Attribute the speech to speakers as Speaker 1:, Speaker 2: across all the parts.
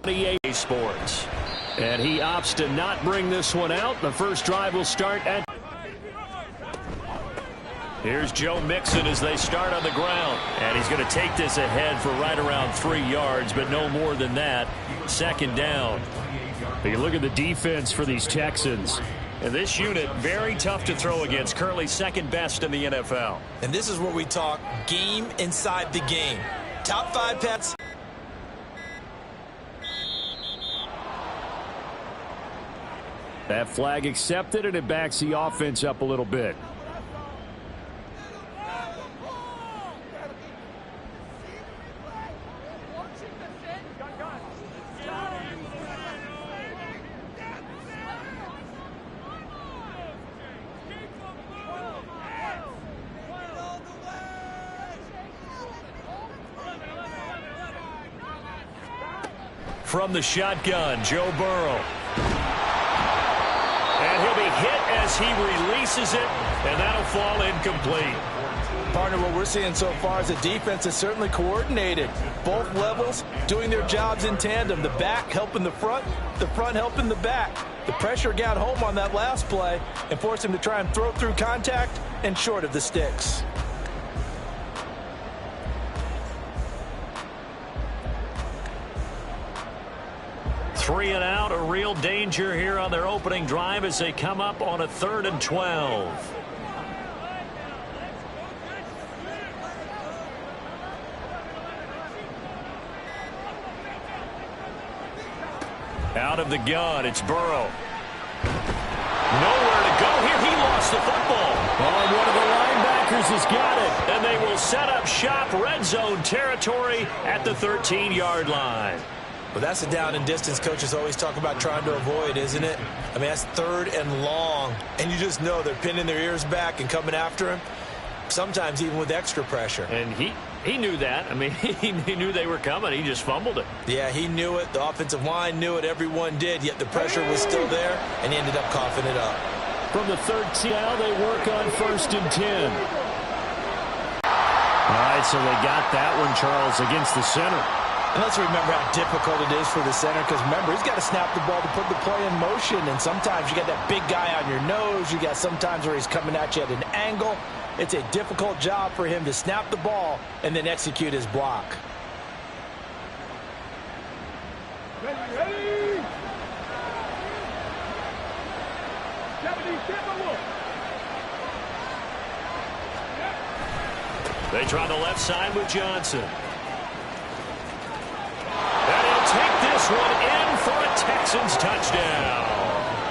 Speaker 1: EA Sports. And he opts to not bring this one out. The first drive will start at... Here's Joe Mixon as they start on the ground. And he's going to take this ahead for right around 3 yards, but no more than that. Second down. You look at the defense for these Texans. And this unit, very tough to throw against. Currently second best in the NFL.
Speaker 2: And this is where we talk game inside the game. Top 5 pets.
Speaker 1: That flag accepted, and it backs the offense up a little bit. From the shotgun, Joe Burrow. And he'll be hit as he releases it, and that'll fall incomplete.
Speaker 2: Partner, what we're seeing so far is the defense is certainly coordinated. Both levels doing their jobs in tandem. The back helping the front helping the back. The pressure got home on that last play and forced him to try and throw through contact and short of the sticks.
Speaker 1: Three and out, a real danger here on their opening drive as they come up on a 3rd and 12. Out of the gun, it's Burrow. Nowhere to go here. He lost the football. Oh, one of the linebackers has got it. And they will set up shop, red zone territory at the 13-yard line.
Speaker 2: Well, that's the down and distance coaches always talk about trying to avoid, isn't it? I mean, that's 3rd and long, and you just know they're pinning their ears back and coming after him, sometimes even with extra pressure.
Speaker 1: And he knew that. I mean, he knew they were coming. He just fumbled it.
Speaker 2: Yeah, he knew it. The offensive line knew it. Everyone did, yet the pressure was still there, and he ended up coughing it up.
Speaker 1: From the 13, now they work on 1st and 10. All right, so they got that one, Charles, against the center.
Speaker 2: And let's remember how difficult it is for the center, because remember, he's got to snap the ball to put the play in motion, and sometimes you got that big guy on your nose. You got sometimes where he's coming at you at an angle. It's a difficult job for him to snap the ball and then execute his block.
Speaker 3: Ready.
Speaker 1: They try the left side with Johnson. And he'll take this one in for a Texans touchdown.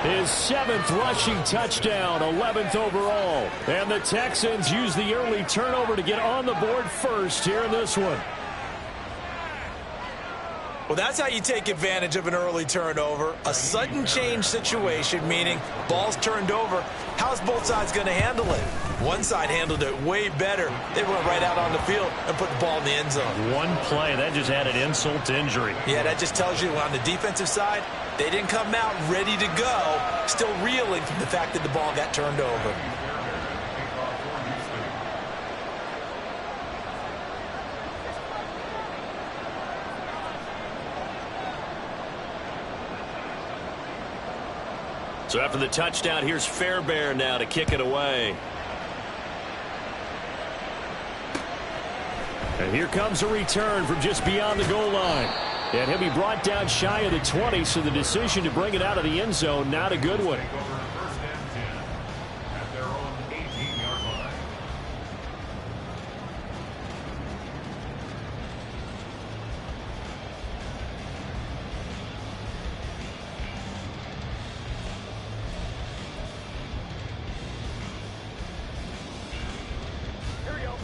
Speaker 1: His 7th rushing touchdown, 11th overall. And the Texans use the early turnover to get on the board first here in this one.
Speaker 2: Well, that's how you take advantage of an early turnover. A sudden change situation, meaning ball's turned over. How's both sides going to handle it? One side handled it way better. They went right out on the field and put the ball in the end zone.
Speaker 1: One play, that just added insult to injury.
Speaker 2: Yeah, that just tells you on the defensive side, they didn't come out ready to go, still reeling from the fact that the ball got turned over.
Speaker 1: So after the touchdown, here's Fairbairn now to kick it away. And here comes a return from just beyond the goal line. And he'll be brought down shy of the 20, so the decision to bring it out of the end zone, not a good one.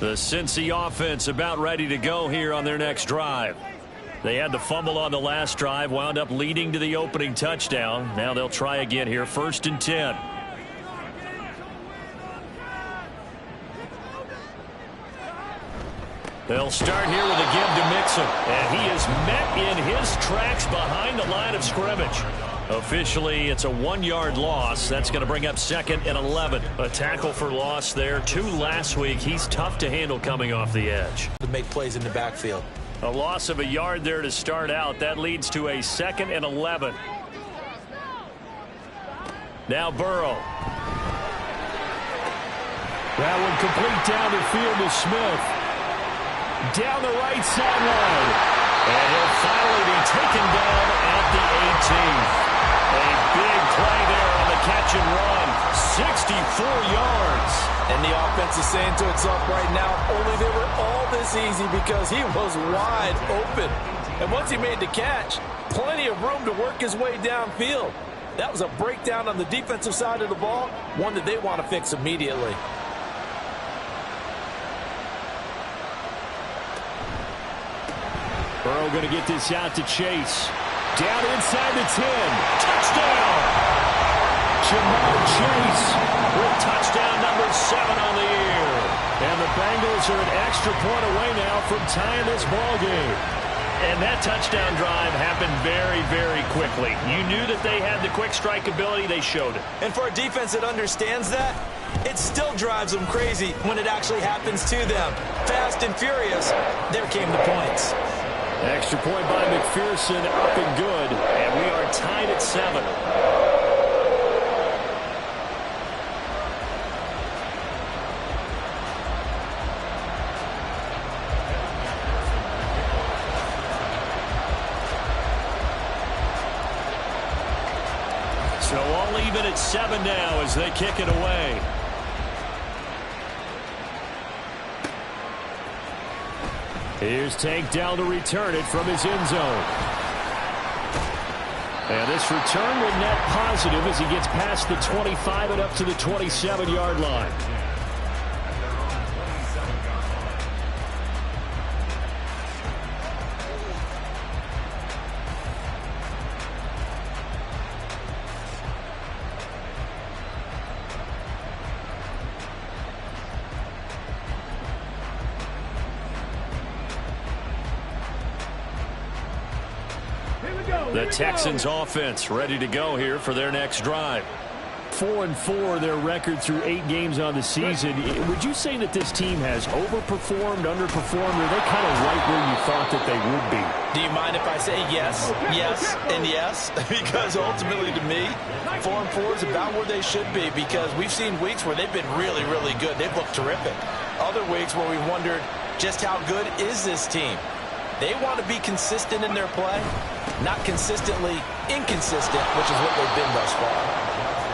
Speaker 1: The Cincy offense about ready to go here on their next drive. They had the fumble on the last drive, wound up leading to the opening touchdown. Now they'll try again here, 1st and 10. They'll start here with a give to Mixon. And he is met in his tracks behind the line of scrimmage. Officially, it's a 1-yard loss. That's going to bring up 2nd and 11. A tackle for loss there. 2 last week. He's tough to handle coming off the edge.
Speaker 2: To make plays in the backfield.
Speaker 1: A loss of a yard there to start out. That leads to a 2nd and 11. Now Burrow. That one complete down the field to Smith. Down the right sideline. And he'll finally be taken down at the 18th. A big play there on the catch and run. 64 yards.
Speaker 2: And the offense is saying to itself right now, only they were all this easy because he was wide open. And once he made the catch, plenty of room to work his way downfield. That was a breakdown on the defensive side of the ball, one that they want to fix immediately.
Speaker 1: Burrow going to get this out to Chase. Down inside the 10. Touchdown! Ja'Marr Chase with touchdown number 7 on the year. And the Bengals are an extra point away now from tying this ball game. And that touchdown drive happened very, very quickly. You knew that they had the quick strike ability. They showed it.
Speaker 2: And for a defense that understands that, it still drives them crazy when it actually happens to them. Fast and furious, there came the points.
Speaker 1: Extra point by McPherson, up and good. And we are tied at 7. So all even at 7 now as they kick it away. Here's Tank down to return it from his end zone. And this return will net positive as he gets past the 25 and up to the 27-yard line. The Texans offense ready to go here for their next drive. 4-4 their record through 8 games on the season. Would you say that this team has overperformed, underperformed, or are they kind of right where you thought that they would be?
Speaker 2: Do you mind if I say yes, yes, and yes? Because ultimately to me, 4-4 is about where they should be because we've seen weeks where they've been really, really good. They've looked terrific. Other weeks where we wondered just how good is this team? They want to be consistent in their play, not consistently inconsistent, which is what they've been thus far.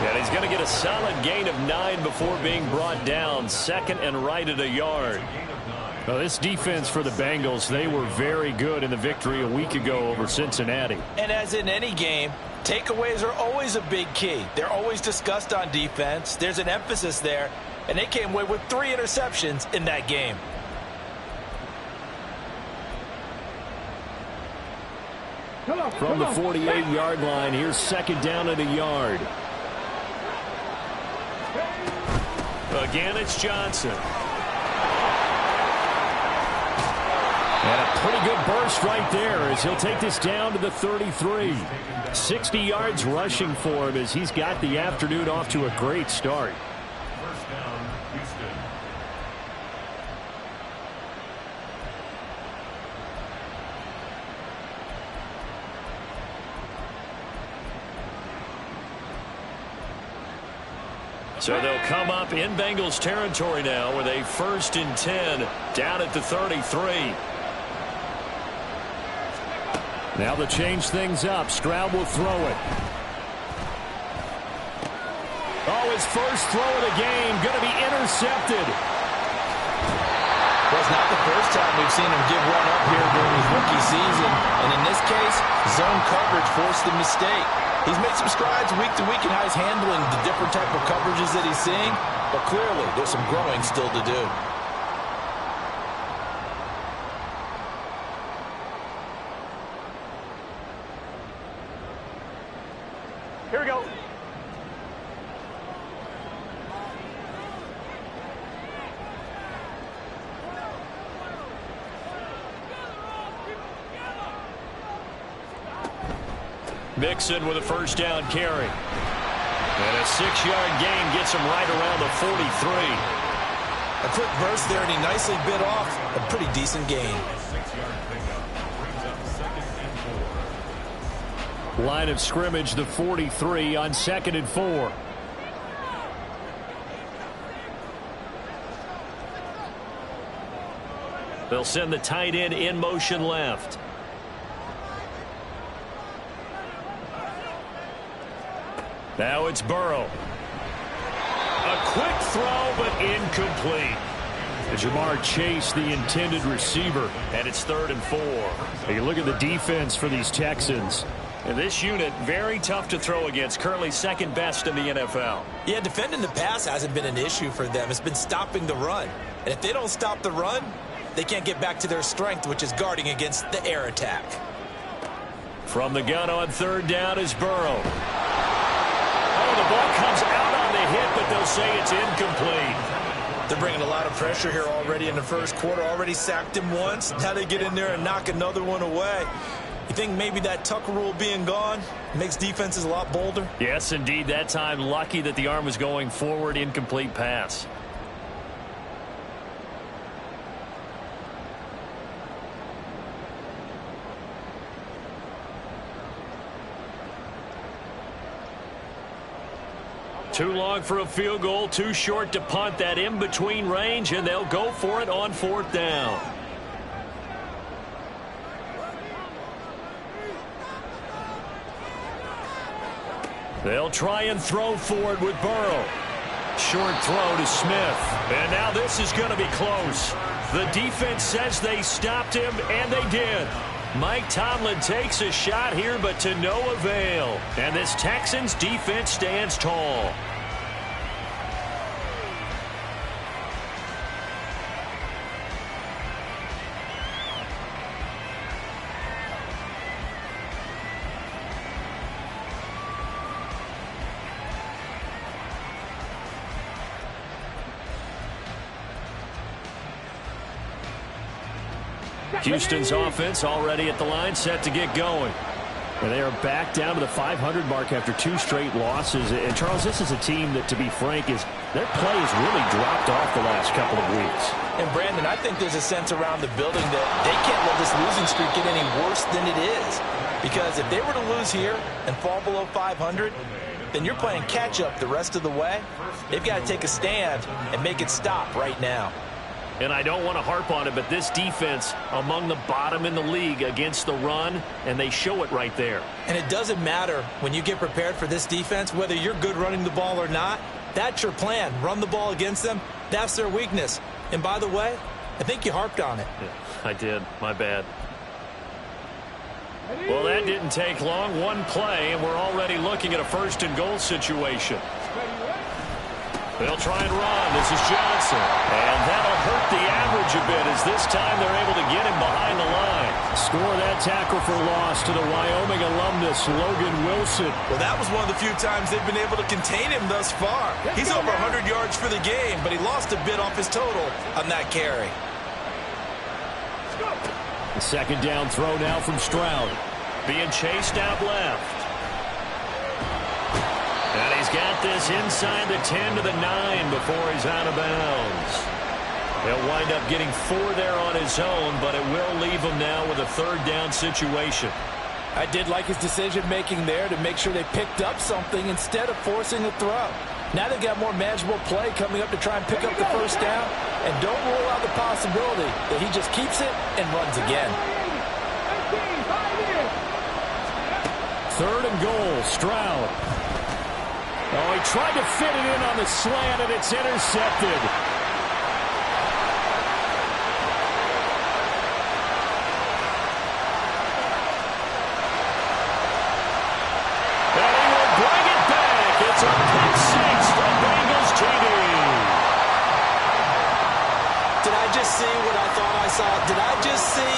Speaker 1: And he's going to get a solid gain of 9 before being brought down. 2nd and right at a yard. Well, this defense for the Bengals, they were very good in the victory a week ago over Cincinnati.
Speaker 2: And as in any game, takeaways are always a big key. They're always discussed on defense. There's an emphasis there, and they came away with 3 interceptions in that game.
Speaker 1: From the 48-yard line, here's 2nd down at a yard. Again, it's Johnson. And a pretty good burst right there as he'll take this down to the 33. 60 yards rushing for him as he's got the afternoon off to a great start. So they'll come up in Bengals territory now with a 1st and 10 down at the 33. Now they'll change things up. Stroud will throw it. Oh, his first throw of the game going to be intercepted.
Speaker 2: Well, it's not the first time we've seen him give one up here during his rookie season. And in this case, zone coverage forced the mistake. He's made some strides week to week in how he's handling the different type of coverages that he's seeing. But clearly, there's some growing still to do.
Speaker 3: Here we go.
Speaker 1: Mixon with a 1st down carry. And a 6-yard gain gets him right around the 43.
Speaker 2: A quick burst there, and he nicely bit off a pretty decent gain.
Speaker 1: Line of scrimmage, the 43 on 2nd and 4. They'll send the tight end in motion left. Now it's Burrow. A quick throw, but incomplete. Jamar Chase, the intended receiver, and it's 3rd and 4. You look at the defense for these Texans. And this unit, very tough to throw against, currently 2nd best in the NFL.
Speaker 2: Yeah, defending the pass hasn't been an issue for them. It's been stopping the run. And if they don't stop the run, they can't get back to their strength, which is guarding against the air attack.
Speaker 1: From the gun on 3rd down is Burrow. Oh, the ball comes out on the hit, but they'll say it's incomplete.
Speaker 2: They're bringing a lot of pressure here already in the first quarter. Already sacked him once. Now they get in there and knock another one away. You think maybe that Tucker rule being gone makes defenses a lot bolder?
Speaker 1: Yes, indeed. That time, lucky that the arm was going forward. Incomplete pass. Too long for a field goal, too short to punt. That in-between range, and they'll go for it on 4th down. They'll try and throw forward with Burrow. Short throw to Smith. And now this is going to be close. The defense says they stopped him, and they did. Mike Tomlin takes a shot here, but to no avail. And this Texans defense stands tall. Houston's offense already at the line, set to get going. And they are back down to the 500 mark after 2 straight losses. And, Charles, this is a team that, to be frank, their play has really dropped off the last couple of weeks.
Speaker 2: And, Brandon, I think there's a sense around the building that they can't let this losing streak get any worse than it is. Because if they were to lose here and fall below 500, then you're playing catch-up the rest of the way. They've got to take a stand and make it stop right now.
Speaker 1: And I don't want to harp on it, but this defense among the bottom in the league against the run, and they show it right there.
Speaker 2: And it doesn't matter when you get prepared for this defense, whether you're good running the ball or not. That's your plan. Run the ball against them. That's their weakness. And by the way, I think you harped on it.
Speaker 1: Yeah, I did. My bad. Well, that didn't take long. One play, and we're already looking at a 1st and goal situation. They'll try and run. This is Johnson. And that'll hurt the average a bit as this time they're able to get him behind the line. Score that tackle for loss to the Wyoming alumnus, Logan Wilson.
Speaker 2: Well, that was one of the few times they've been able to contain him thus far. He's over 100 yards for the game, but he lost a bit off his total on that carry.
Speaker 1: The 2nd down throw now from Stroud. Being chased out left. And he's got this inside the 10 to the 9 before he's out of bounds. He'll wind up getting 4 there on his own, but it will leave him now with a 3rd down situation.
Speaker 2: I did like his decision-making there to make sure they picked up something instead of forcing a throw. Now they've got more manageable play coming up to try and pick up the 1st down, and don't rule out the possibility that he just keeps it and runs again.
Speaker 1: 3rd and goal, Stroud. Oh, he tried to fit it in on the slant, and it's intercepted. And he will bring it back. It's a pick 6 from Bengals TD.
Speaker 2: Did I just see what I thought I saw? Did I just see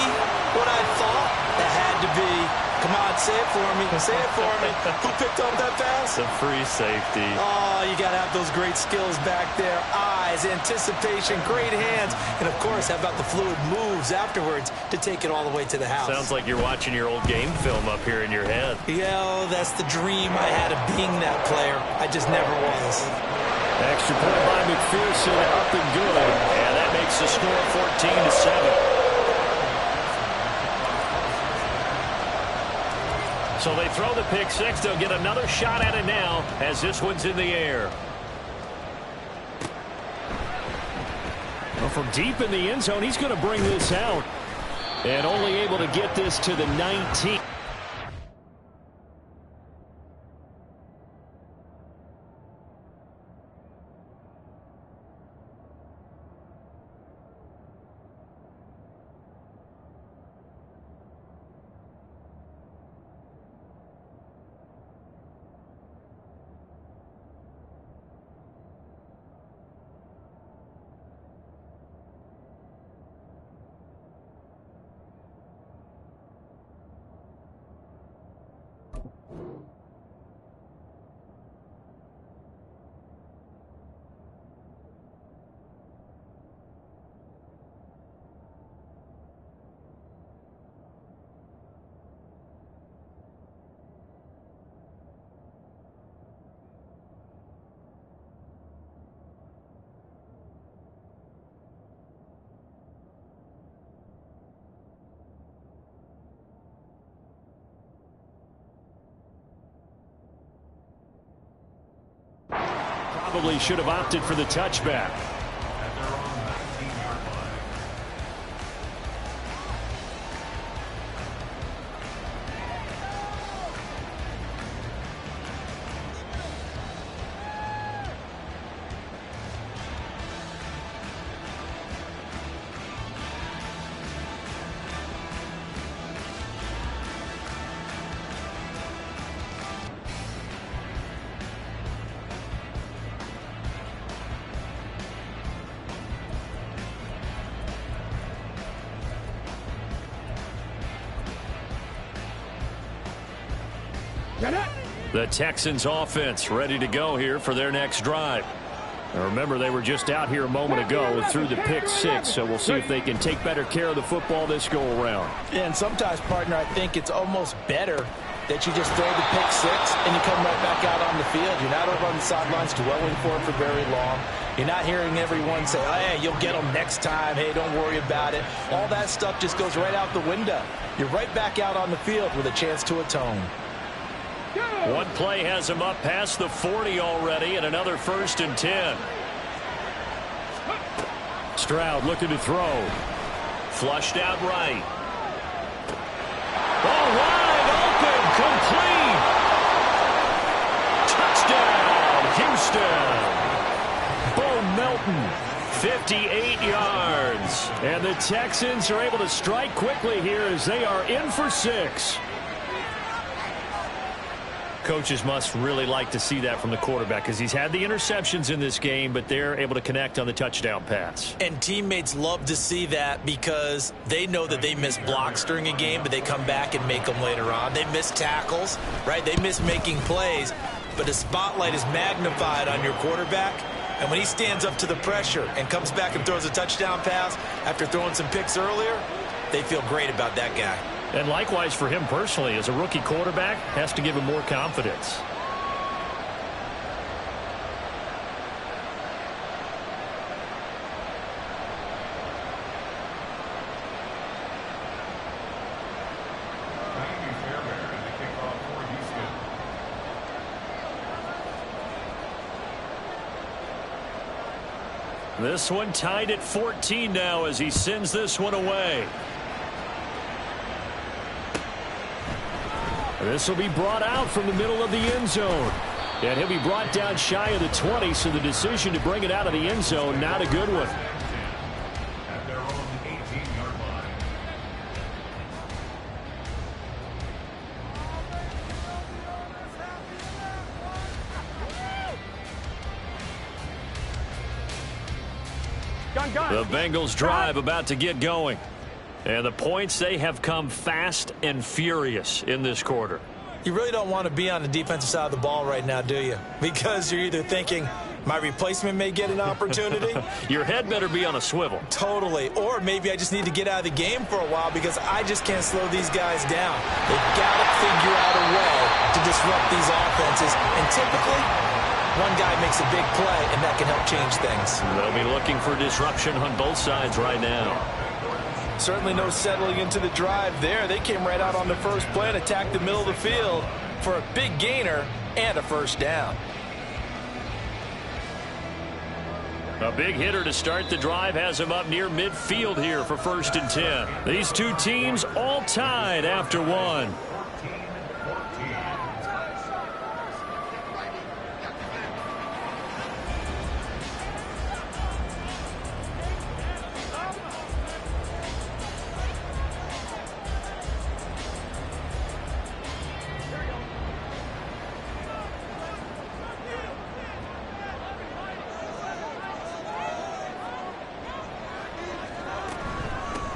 Speaker 2: what I thought? That had to be. Come on, say it for me. Say it for me. Who picked up that pass?
Speaker 1: The free safety.
Speaker 2: Oh, you got to have those great skills back there. Eyes, anticipation, great hands. And, of course, how about the fluid moves afterwards to take it all the way to the house?
Speaker 1: Sounds like you're watching your old game film up here in your head.
Speaker 2: Yeah, that's the dream I had of being that player. I just never was.
Speaker 1: Extra point by McPherson, up and good. And that makes the score 14-7. So they throw the pick six. They'll get another shot at it now as this one's in the air. Well, from deep in the end zone, he's going to bring this out. And only able to get this to the 19. Probably should have opted for the touchback. The Texans offense ready to go here for their next drive. Now remember, they were just out here a moment ago through the pick six, so we'll see if they can take better care of the football this go around.
Speaker 2: Yeah, and sometimes, partner, I think it's almost better that you just throw the pick six and you come right back out on the field. You're not over on the sidelines dwelling for it for very long. You're not hearing everyone say, oh, hey, you'll get them next time. Hey, don't worry about it. All that stuff just goes right out the window. You're right back out on the field with a chance to atone.
Speaker 1: One play has him up past the 40 already, and another 1st and 10. Stroud looking to throw. Flushed out right. Ball wide open, complete. Touchdown, Houston. Bo Melton, 58 yards. And the Texans are able to strike quickly here as they are in for 6. Coaches must really like to see that from the quarterback because he's had the interceptions in this game, but they're able to connect on the touchdown pass.
Speaker 2: And teammates love to see that because they know that they miss blocks during a game, but they come back and make them later on. They miss tackles, right? They miss making plays, but the spotlight is magnified on your quarterback. And when he stands up to the pressure and comes back and throws a touchdown pass after throwing some picks earlier, they feel great about that guy.
Speaker 1: And likewise for him personally, as a rookie quarterback, has to give him more confidence. This one tied at 14 now as he sends this one away. This will be brought out from the middle of the end zone. And he'll be brought down shy of the 20, so the decision to bring it out of the end zone, not a good one.
Speaker 4: At their own 18-yard line.
Speaker 1: The Bengals drive about to get going. And the points, they have come fast and furious in this quarter.
Speaker 2: You really don't want to be on the defensive side of the ball right now, do you? Because you're either thinking, my replacement may get an opportunity.
Speaker 1: Your head better be on a swivel.
Speaker 2: Totally. Or maybe I just need to get out of the game for a while because I just can't slow these guys down. They've got to figure out a way to disrupt these offenses. And typically, one guy makes a big play, and that can help change things.
Speaker 1: They'll be looking for disruption on both sides right now.
Speaker 2: Certainly no settling into the drive there. They came right out on the first play and attacked the middle of the field for a big gainer and a first down.
Speaker 1: A big hitter to start the drive has him up near midfield here for 1st and 10. These two teams all tied after one.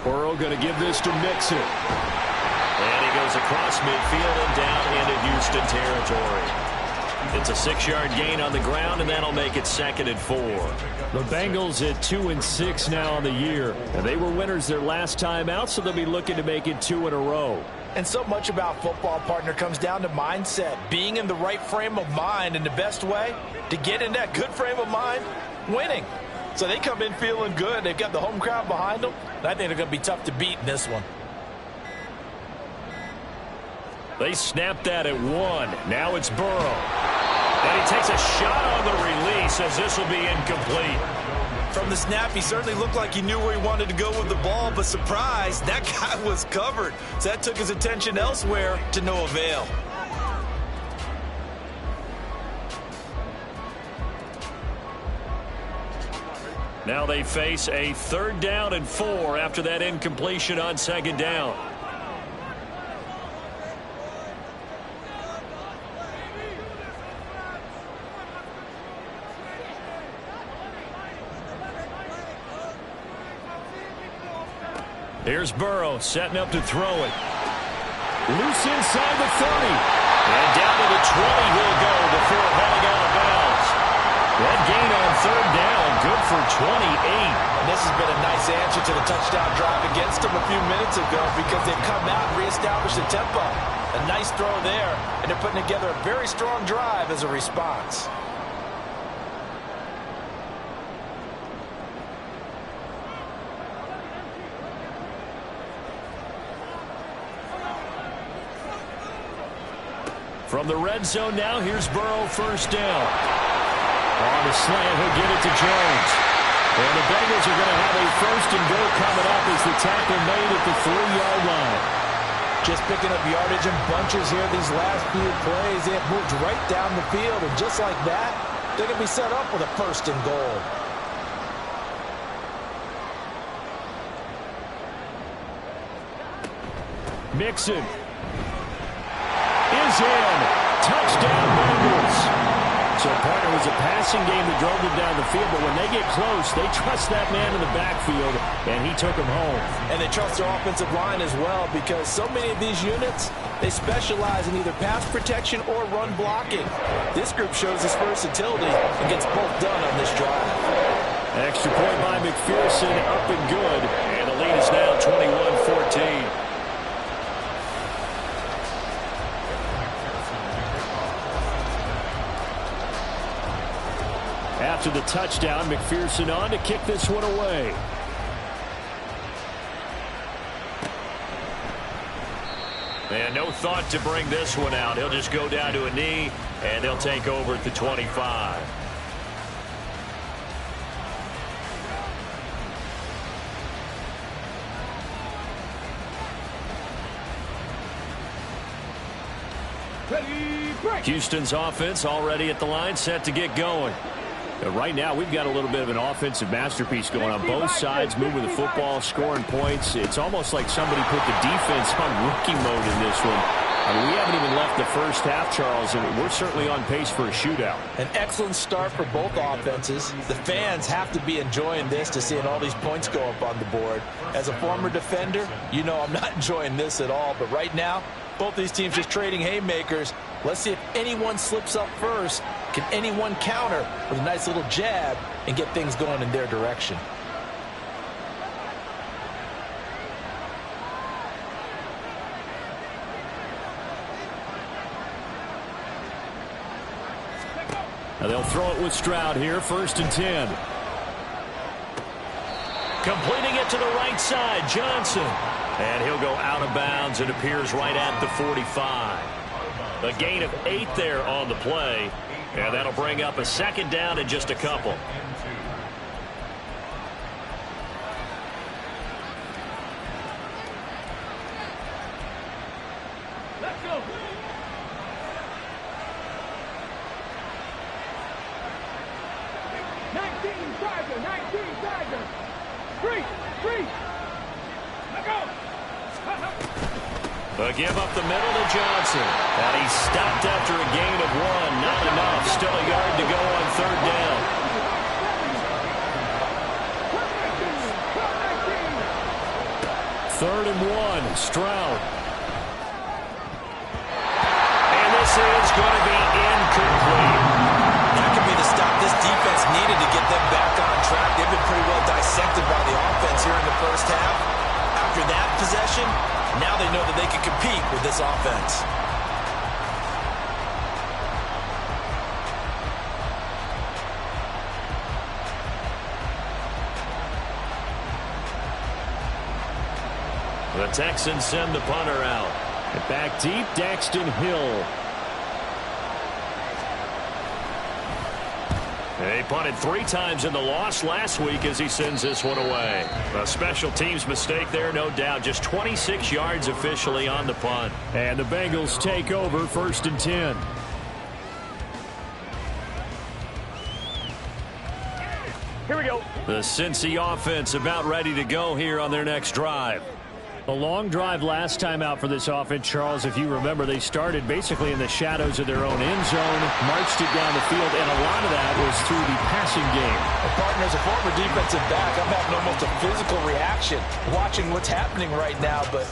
Speaker 1: Burrow going to give this to Mixon. And he goes across midfield and down into Houston territory. It's a 6-yard gain on the ground, and that'll make it 2nd and 4. The Bengals at 2-6 now on the year. And they were winners their last time out, so they'll be looking to make it 2 in a row.
Speaker 2: And so much about football, partner, comes down to mindset. Being in the right frame of mind, and the best way to get in that good frame of mind, winning. So they come in feeling good. They've got the home crowd behind them. And I think they're going to be tough to beat in this one.
Speaker 1: They snapped that at 1. Now it's Burrow. And he takes a shot on the release as this will be incomplete.
Speaker 2: From the snap, he certainly looked like he knew where he wanted to go with the ball, but surprise, that guy was covered. So that took his attention elsewhere to no avail.
Speaker 1: Now they face a 3rd down and 4 after that incompletion on 2nd down. Here's Burrow setting up to throw it. Loose inside the 30. And down to the 20 he'll go before hauling out of bounds. That gain on 3rd down, good for 28.
Speaker 2: And this has been a nice answer to the touchdown drive against them a few minutes ago because they've come out and reestablished the tempo. A nice throw there, and they're putting together a very strong drive as a response.
Speaker 1: From the red zone now, here's Burrow, 1st down. On the slant, he'll get it to Jones. And the Bengals are going to have a 1st and goal coming up as the tackle made at the 3-yard line.
Speaker 2: Just picking up yardage in bunches here these last few plays. They have moved right down the field, and just like that, they're going to be set up with a 1st and goal.
Speaker 1: Mixon is in. Touchdown, Bengals. So, partner, it was a passing game that drove them down the field, but when they get close, they trust that man in the backfield, and he took them home.
Speaker 2: And they trust their offensive line as well because so many of these units, they specialize in either pass protection or run blocking. This group shows its versatility and gets both done on this drive.
Speaker 1: Extra point by McPherson, up and good, and the lead is now 21-14. After the touchdown, McPherson on to kick this one away. And no thought to bring this one out. He'll just go down to a knee, and they'll take over at the 25. Houston's offense already at the line, set to get going. Right now, we've got a little bit of an offensive masterpiece going on both sides, moving the football, scoring points. It's almost like somebody put the defense on rookie mode in this one. I mean, we haven't even left the first half, Charles, and we're certainly on pace for a shootout.
Speaker 2: An excellent start for both offenses. The fans have to be enjoying this to seeing all these points go up on the board. As a former defender, you know I'm not enjoying this at all, but right now, both these teams just trading haymakers. Let's see if anyone slips up first. Can anyone counter with a nice little jab and get things going in their direction?
Speaker 1: Now they'll throw it with Stroud here, 1st and 10. Completing it to the right side, Johnson. And he'll go out of bounds and appears right at the 45. A gain of 8 there on the play. And that'll bring up a second down in just a couple.
Speaker 3: Let's go. 19 Tiger. 3. Let go.
Speaker 1: A give up the middle to Johnson. And he's stopped after a gain of 1. Not enough. Still a yard to go on third down. Third and 1. Stroud. And this is going to be incomplete.
Speaker 2: That could be the stop this defense needed to get them back on track. They've been pretty well dissected by the offense here in the first half. After that possession, now they know that they can compete with this offense.
Speaker 1: The Texans send the punter out. And back deep, Daxton Hill. He punted 3 times in the loss last week as he sends this one away. A special teams mistake there, no doubt. Just 26 yards officially on the punt. And the Bengals take over 1st and 10.
Speaker 3: Here we go.
Speaker 1: The Cincy offense about ready to go here on their next drive. A long drive last time out for this offense, Charles. If you remember, they started basically in the shadows of their own end zone, marched it down the field, and a lot of that was through the passing game.
Speaker 2: Well, partner, as a former defensive back, I'm having almost a physical reaction watching what's happening right now. But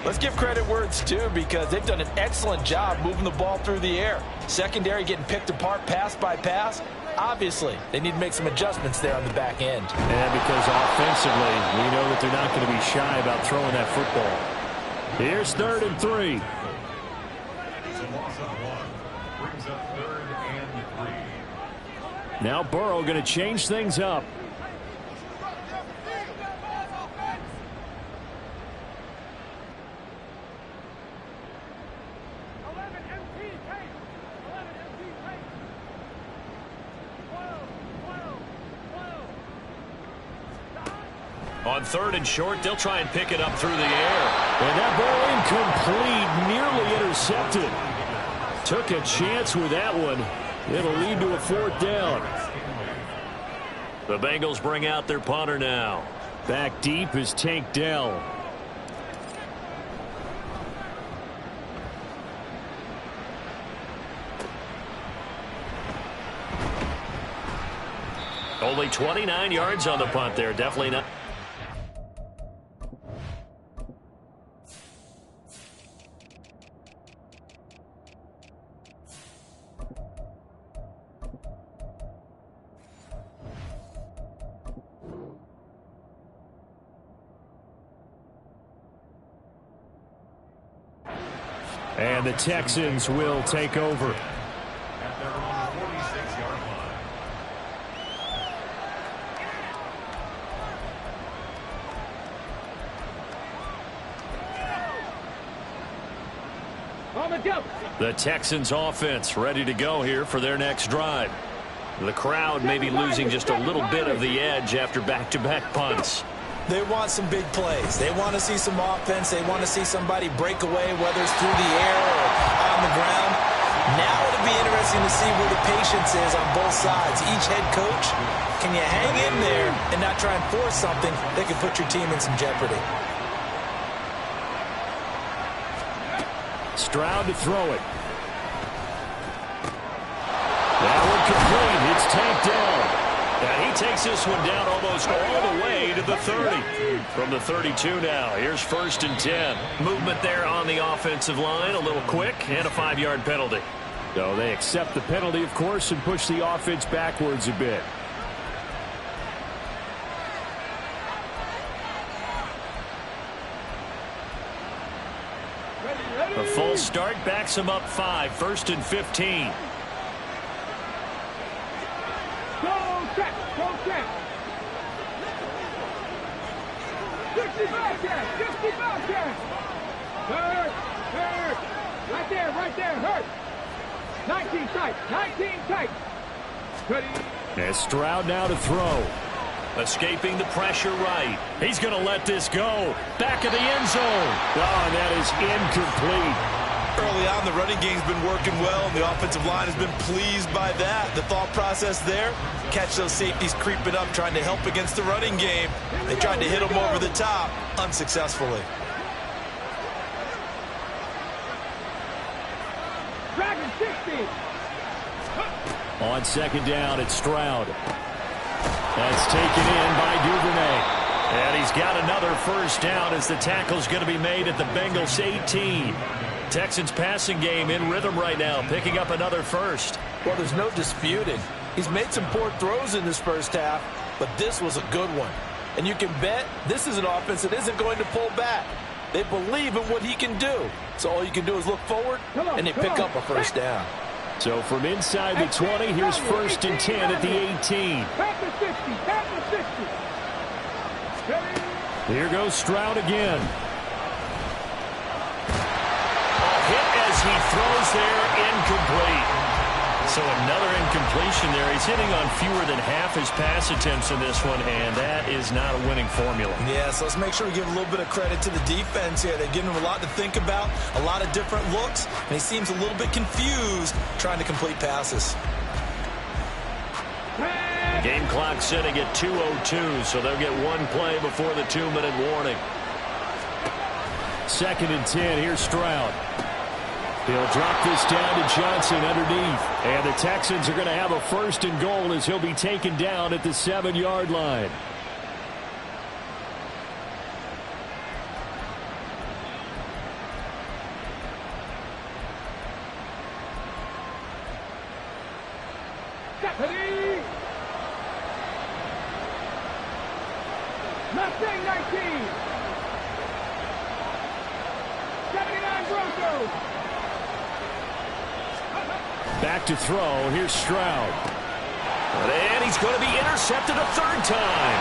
Speaker 2: let's give credit where it's due, because they've done an excellent job moving the ball through the air. Secondary getting picked apart pass by pass. Obviously, they need to make some adjustments there on the back end.
Speaker 1: And because offensively, we know that they're not going to be shy about throwing that football. Here's 3rd and 3.
Speaker 4: It's a loss of 1. Brings up 3rd and 3.
Speaker 1: Now Burrow going to change things up. On 3rd and short, they'll try and pick it up through the air. And that ball incomplete, nearly intercepted. Took a chance with that one. It'll lead to a 4th down. The Bengals bring out their punter now. Back deep is Tank Dell. Only 29 yards on the punt there. Definitely not. And the Texans will take over.
Speaker 4: At their own 46-yard line.
Speaker 1: The Texans offense ready to go here for their next drive. The crowd may be losing just a little bit of the edge after back-to-back punts.
Speaker 2: They want some big plays. They want to see some offense. They want to see somebody break away, whether it's through the air or on the ground. Now it'll be interesting to see where the patience is on both sides. Each head coach, can you hang in there and not try and force something that could put your team in some jeopardy?
Speaker 1: Stroud to throw it. That one complete. It's tanked down. And he takes this one down almost all the way to the 30. From the 32 now. Here's 1st and 10. Movement there on the offensive line. A little quick and a 5-yard penalty. So they accept the penalty, of course, and push the offense backwards a bit. A full start backs him up 5. 1st and 15.
Speaker 3: Go check. 60 Bobcats. 60 Bobcats. Hurt. Right there. Hurt. 19 tight. 19 tight. Ready.
Speaker 1: And Stroud now to throw. Escaping the pressure right. He's going to let this go. Back of the end zone. Oh, and that is incomplete.
Speaker 2: Early on, the running game's been working well, and the offensive line has been pleased by that. The thought process there, catch those safeties creeping up, trying to help against the running game. They tried to hit them over the top, unsuccessfully.
Speaker 3: Dragon 60.
Speaker 1: On second down, it's Stroud. That's taken in by Duvernay. And he's got another first down as the tackle's going to be made at the Bengals 18. Texans passing game in rhythm right now, picking up another first.
Speaker 2: Well, there's no disputing. He's made some poor throws in this first half, but this was a good one. And you can bet this is an offense that isn't going to pull back. They believe in what he can do. So all you can do is look forward, and they pick up a first down.
Speaker 1: So from inside the 20, here's first and 10 at the 18.
Speaker 3: Back to 60. Back to 60.
Speaker 1: Here goes Stroud again. Hit as he throws there, incomplete. So another incompletion there. He's hitting on fewer than half his pass attempts in this one, and that is not a winning formula.
Speaker 2: Yeah, so let's make sure we give a little bit of credit to the defense here. They're giving him a lot to think about, a lot of different looks, and he seems a little bit confused trying to complete passes.
Speaker 1: The game clock sitting at 2:02, so they'll get one play before the 2-minute warning. Second and 10, here's Stroud. He'll drop this down to Johnson underneath. And the Texans are going to have a first and goal as he'll be taken down at the 7-yard line.
Speaker 3: Deputy! Mustang 19! 79 Broncos!
Speaker 1: Back to throw. Here's Stroud. And he's going to be intercepted a third time.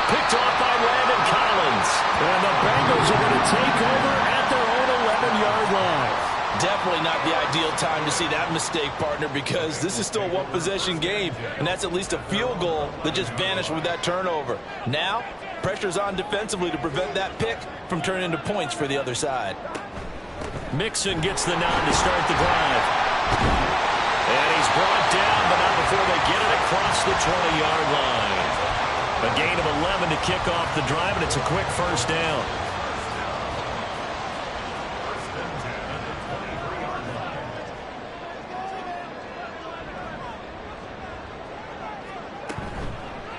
Speaker 1: Picked off by Landon Collins. And the Bengals are going to take over at their own 11-yard line.
Speaker 2: Definitely not the ideal time to see that mistake, partner, because this is still a one-possession game, and that's at least a field goal that just vanished with that turnover. Now, pressure's on defensively to prevent that pick from turning into points for the other side.
Speaker 1: Mixon gets the nod to start the drive. And he's brought down, but not before they get it across the 20-yard line. A gain of 11 to kick off the drive, and it's a quick first down.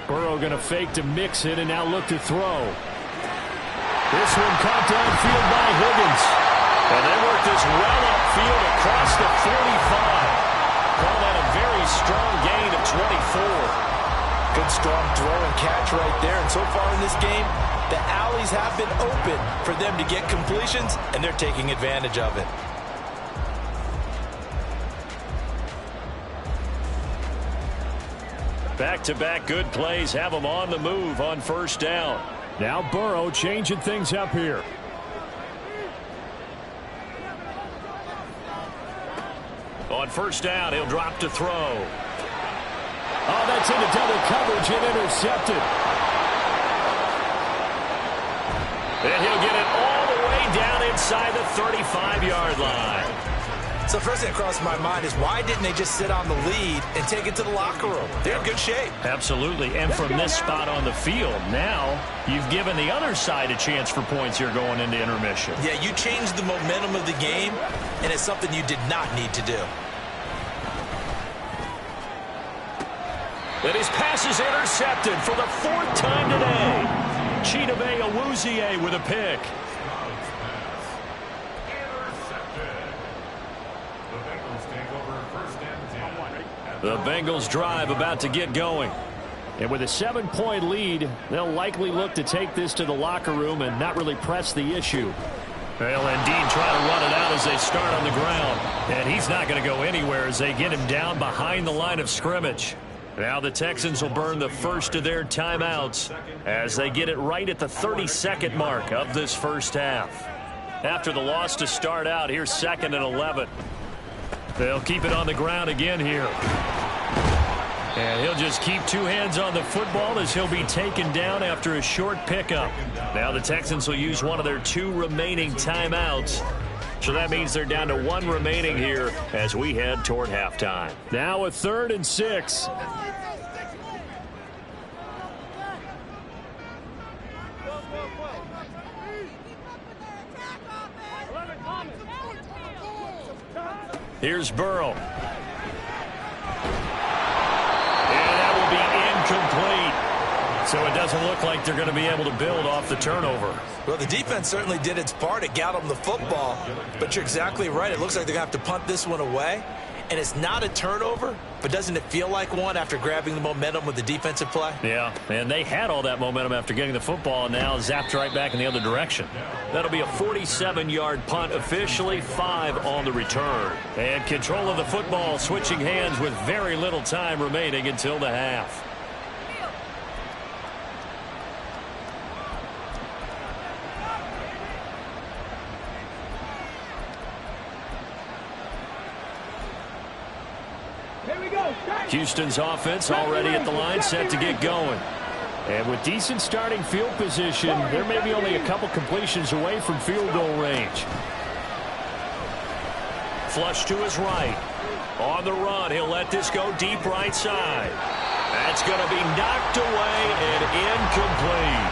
Speaker 1: Burrow going to fake to Mixon and now look to throw. This one caught downfield by Higgins. And they work this well upfield across the 45. Call that a very strong gain of 24.
Speaker 2: Good strong throw and catch right there. And so far in this game, the alleys have been open for them to get completions, and they're taking advantage of it.
Speaker 1: Back-to-back good plays have them on the move on first down. Now Burrow changing things up here. On first down, he'll drop to throw. Oh, that's into double coverage and intercepted. And he'll get it all the way down inside the 35-yard line.
Speaker 2: So first thing that crossed my mind is why didn't they just sit on the lead and take it to the locker room? They're in good shape.
Speaker 1: Absolutely. And from this spot on the field, now you've given the other side a chance for points here going into intermission.
Speaker 2: Yeah, you changed the momentum of the game, and it's something you did not need to do.
Speaker 1: And his pass is intercepted for the 4th time today. Chidobe Awuzie with a pick. The Bengals drive about to get going. And with a 7-point lead, they'll likely look to take this to the locker room and not really press the issue. They'll indeed try to run it out as they start on the ground. And he's not going to go anywhere as they get him down behind the line of scrimmage. Now the Texans will burn the first of their timeouts as they get it right at the 32nd mark of this first half. After the loss to start out, here's 2nd and 11. They'll keep it on the ground again here. And he'll just keep two hands on the football as he'll be taken down after a short pickup. Now the Texans will use one of their 2 remaining timeouts. So that means they're down to 1 remaining here as we head toward halftime. Now a 3rd and 6. Here's Burrow. Incomplete. So it doesn't look like they're going to be able to build off the turnover.
Speaker 2: Well, the defense certainly did its part. It got them the football. But you're exactly right. It looks like they're going to have to punt this one away. And it's not a turnover, but doesn't it feel like one after grabbing the momentum with the defensive play?
Speaker 1: Yeah, and they had all that momentum after getting the football and now zapped right back in the other direction. That'll be a 47-yard punt, officially 5 on the return. And control of the football switching hands with very little time remaining until the half. Houston's offense already at the line, set to get going. And with decent starting field position, they're maybe only a couple completions away from field goal range. Flush to his right. On the run, he'll let this go deep right side. That's going to be knocked away and incomplete.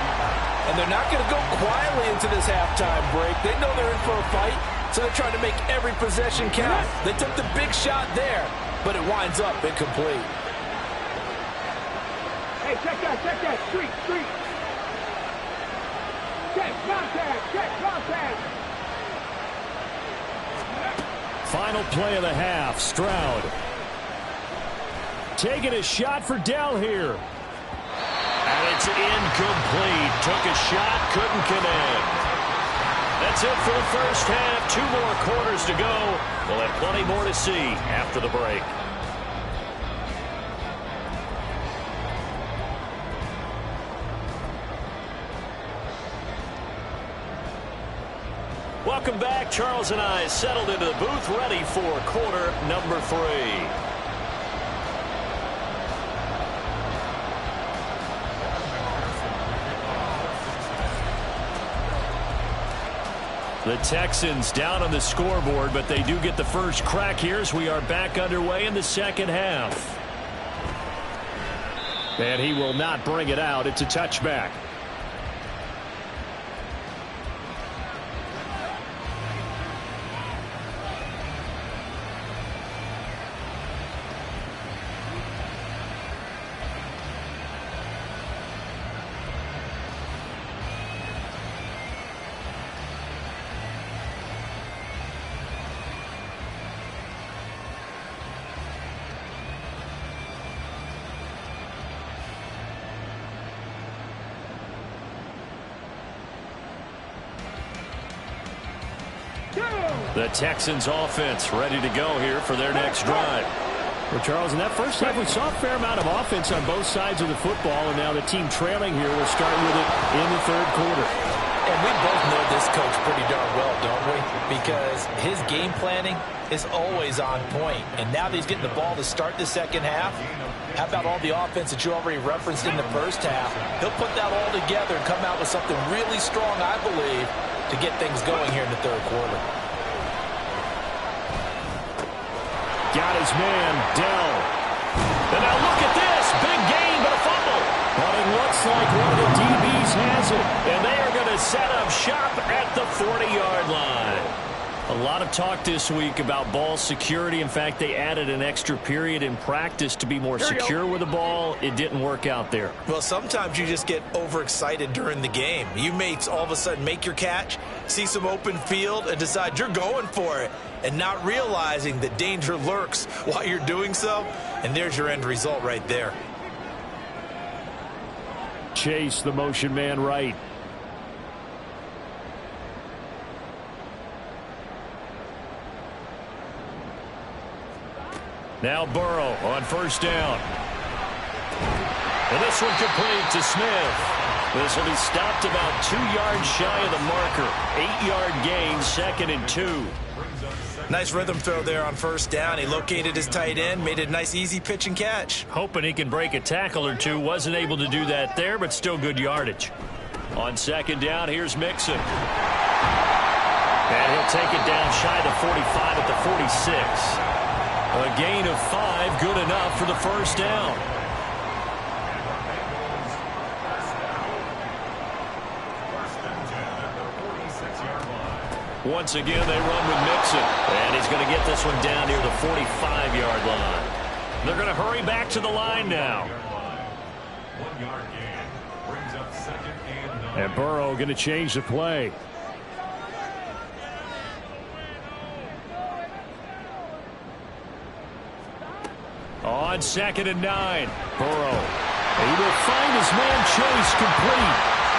Speaker 2: And they're not going to go quietly into this halftime break. They know they're in for a fight, so they're trying to make every possession count. They took the big shot there, but it winds up incomplete.
Speaker 3: Hey, check that. Street. Check contact.
Speaker 1: Final play of the half, Stroud. Taking a shot for Dell here. And it's incomplete. Took a shot, couldn't connect. That's it for the first half. 2 more quarters to go. We'll have plenty more to see after the break. Welcome back. Charles and I settled into the booth, ready for quarter number 3. The Texans down on the scoreboard, but they do get the first crack here as we are back underway in the second half. And he will not bring it out. It's a touchback. The Texans offense ready to go here for their next drive. Well, Charles, in that first half, we saw a fair amount of offense on both sides of the football, and now the team trailing here will start with it in the third quarter.
Speaker 2: And we both know this coach pretty darn well, don't we? Because his game planning is always on point. And now that he's getting the ball to start the second half, how about all the offense that you already referenced in the first half? He'll put that all together and come out with something really strong, I believe, to get things going here in the third quarter.
Speaker 1: Got his man, Dell. And now look at this. Big gain, but a fumble. But it looks like one of the DBs has it. And they are going to set up shop at the 40-yard line. A lot of talk this week about ball security. In fact, they added an extra period in practice to be more secure with the ball. It didn't work out there.
Speaker 2: Well, sometimes you just get overexcited during the game. You may all of a sudden make your catch, see some open field, and decide you're going for it, and not realizing that danger lurks while you're doing so. And there's your end result right there.
Speaker 1: Chase, the motion man, right. Now Burrow on first down. And this one complete to Smith. This will be stopped about 2 yards shy of the marker. 8-yard gain, 2nd and 2.
Speaker 2: Nice rhythm throw there on first down. He located his tight end, made it a nice easy pitch and catch.
Speaker 1: Hoping he can break a tackle or two. Wasn't able to do that there, but still good yardage. On 2nd down, here's Mixon. And he'll take it down shy of the 45 at the 46. A gain of 5, good enough for the first down. Once again, they run with Mixon. And he's going to get this one down near the 45-yard line. They're going to hurry back to the line now.
Speaker 4: 1 yard gain. Brings up 2nd and 9.
Speaker 1: And Burrow going to change the play. On 2nd and 9. Burrow. He will find his man Chase complete.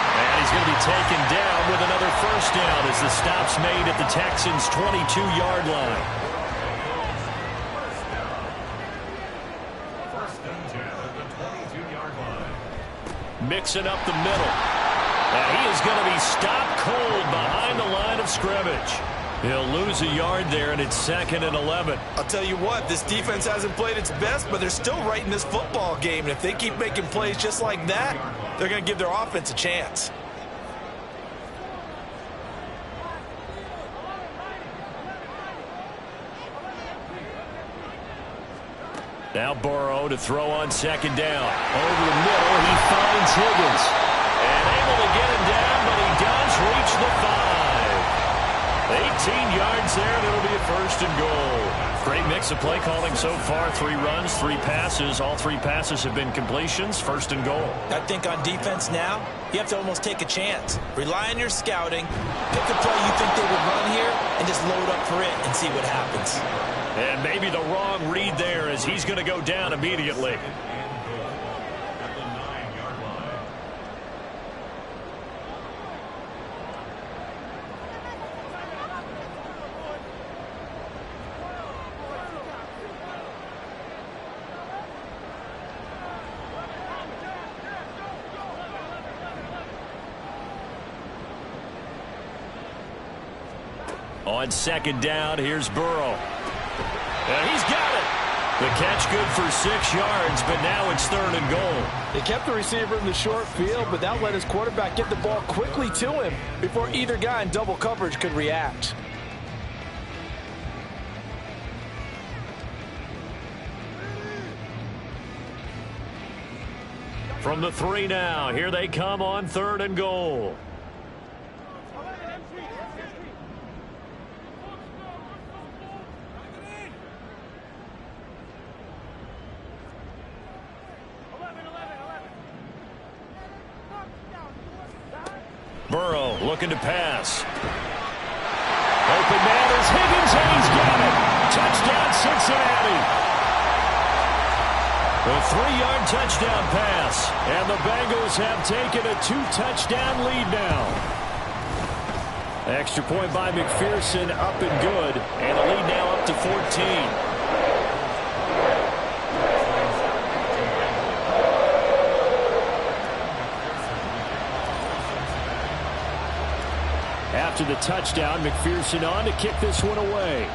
Speaker 1: And he's going to be taken down with another first down as the stop's made at the Texans' 22-yard line.
Speaker 4: First and 10 at the 22-yard line.
Speaker 1: Mixing up the middle. And he is going to be stopped cold behind the line of scrimmage. He'll lose a yard there, and it's 2nd and 11.
Speaker 2: I'll tell you what, this defense hasn't played its best, but they're still right in this football game. And if they keep making plays just like that, they're going to give their offense a chance.
Speaker 1: Now Burrow to throw on 2nd down. Over the middle, he finds Higgins. And able to get him down, but he does reach the 5. 18 yards there, and it'll be a 1st and goal. Great mix of play calling so far. 3 runs, 3 passes. All 3 passes have been completions. 1st and goal.
Speaker 2: I think on defense now, you have to almost take a chance. Rely on your scouting. Pick a play you think they would run here, and just load up for it and see what happens.
Speaker 1: And maybe the wrong read there as he's going to go down immediately.
Speaker 4: At the 9-yard line.
Speaker 1: On 2nd down, here's Burrow. And he's got it. The catch good for 6 yards, but now it's 3rd and goal.
Speaker 2: They kept the receiver in the short field, but that let his quarterback get the ball quickly to him before either guy in double coverage could react.
Speaker 1: From the 3 now, here they come on 3rd and goal. Burrow looking to pass. Open man is Higgins, and he's got it. Touchdown, Cincinnati. A 3-yard touchdown pass. And the Bengals have taken a 2-touchdown lead now. Extra point by McPherson, up and good. And the lead now up to 14. After the touchdown, McPherson on to kick this one away.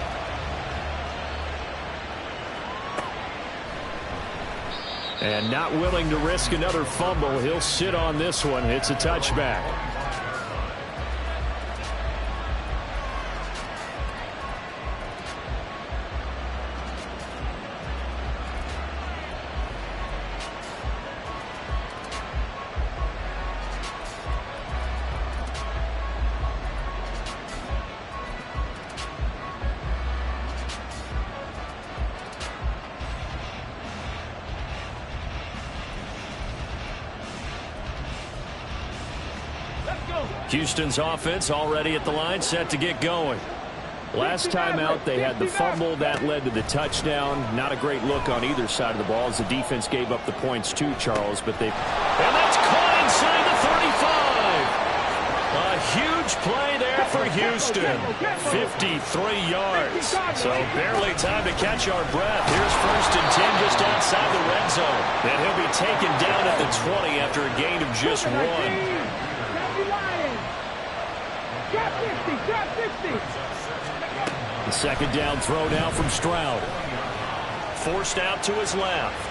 Speaker 1: And not willing to risk another fumble. He'll sit on this one. It's a touchback. Houston's offense already at the line, set to get going. Last time out, they had the fumble. That led to the touchdown. Not a great look on either side of the ball as the defense gave up the points too, Charles. But they... And that's caught inside the 35. A huge play there for Houston. 53 yards. So barely time to catch our breath. Here's 1st and 10 just outside the red zone. And he'll be taken down at the 20 after a gain of just 1. The 2nd down throw now from Stroud. Forced out to his left.